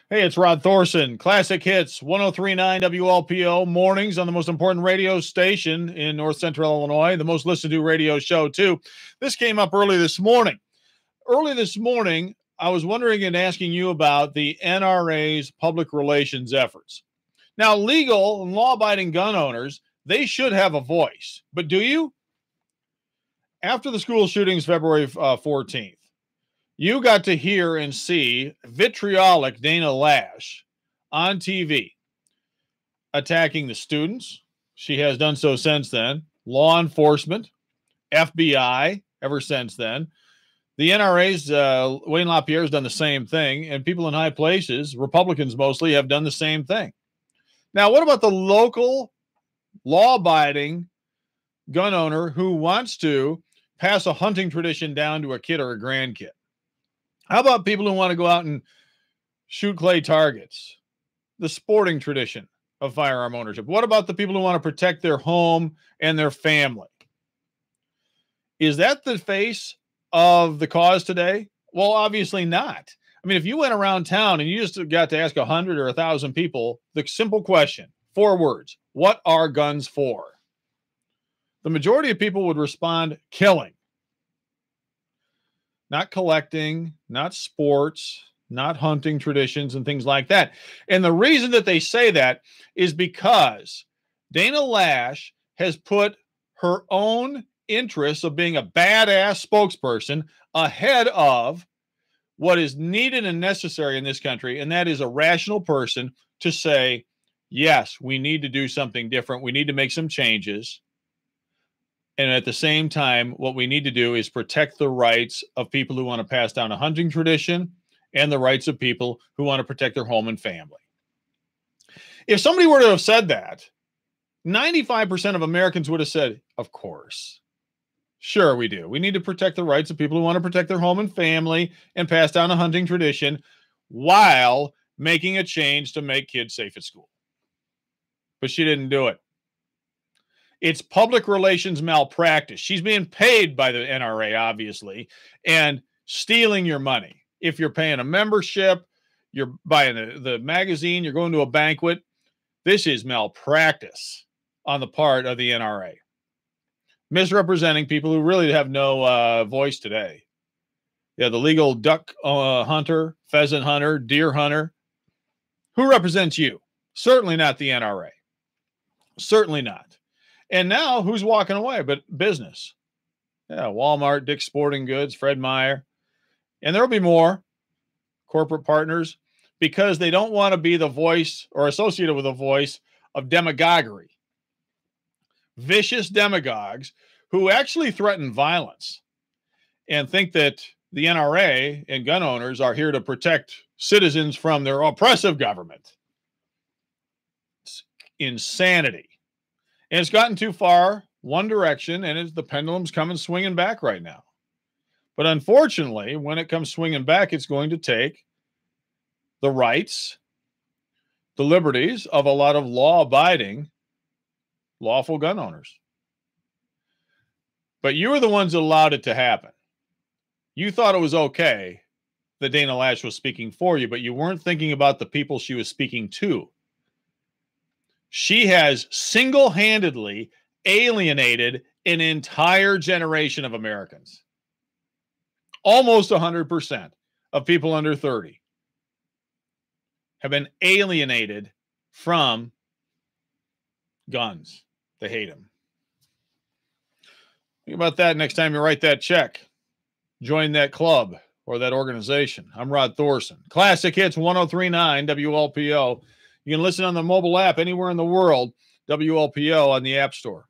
Hey, it's Rod Thorson. Classic Hits 1039 WLPO mornings on the most important radio station in North Central Illinois, the most listened to radio show, too. This came up early this morning. Early this morning, I was wondering and asking you about the NRA's public relations efforts. Now, legal and law-abiding gun owners, they should have a voice. But do you? After the school shootings February 14th, you got to hear and see vitriolic Dana Lash on TV attacking the students. She has done so since then. Law enforcement, FBI, ever since then. The NRA's Wayne LaPierre has done the same thing, and people in high places, Republicans mostly, have done the same thing. Now, what about the local law-abiding gun owner who wants to pass a hunting tradition down to a kid or a grandkid? How about people who want to go out and shoot clay targets? The sporting tradition of firearm ownership. What about the people who want to protect their home and their family? Is that the face of the cause today? Well, obviously not. I mean, if you went around town and you just got to ask 100 or 1,000 people the simple question, 4 words, what are guns for? The majority of people would respond, killing. Not collecting, not sports, not hunting traditions and things like that. And the reason that they say that is because Dana Lash has put her own interests of being a badass spokesperson ahead of what is needed and necessary in this country, and that is a rational person to say, yes, we need to do something different. We need to make some changes. And at the same time, what we need to do is protect the rights of people who want to pass down a hunting tradition and the rights of people who want to protect their home and family. If somebody were to have said that, 95% of Americans would have said, of course. Sure, we do. We need to protect the rights of people who want to protect their home and family and pass down a hunting tradition while making a change to make kids safe at school. But she didn't do it. It's public relations malpractice. She's being paid by the NRA, obviously, and stealing your money. If you're paying a membership, you're buying the magazine, you're going to a banquet, this is malpractice on the part of the NRA. Misrepresenting people who really have no voice today. Yeah, the legal duck hunter, pheasant hunter, deer hunter. Who represents you? Certainly not the NRA. Certainly not. And now who's walking away but business? Yeah, Walmart, Dick's Sporting Goods, Fred Meyer. And there'll be more corporate partners because they don't want to be the voice or associated with a voice of demagoguery. Vicious demagogues who actually threaten violence and think that the NRA and gun owners are here to protect citizens from their oppressive government. It's insanity. And it's gotten too far one direction, and the pendulum's coming swinging back right now. But unfortunately, when it comes swinging back, it's going to take the rights, the liberties of a lot of law-abiding, lawful gun owners. But you were the ones that allowed it to happen. You thought it was okay that Dana Lash was speaking for you, but you weren't thinking about the people she was speaking to. She has single-handedly alienated an entire generation of Americans. Almost 100% of people under 30 have been alienated from guns. They hate them. Think about that next time you write that check. Join that club or that organization. I'm Rod Thorson. Classic Hits 1039 WLPO. You can listen on the mobile app anywhere in the world, WLPO on the App Store.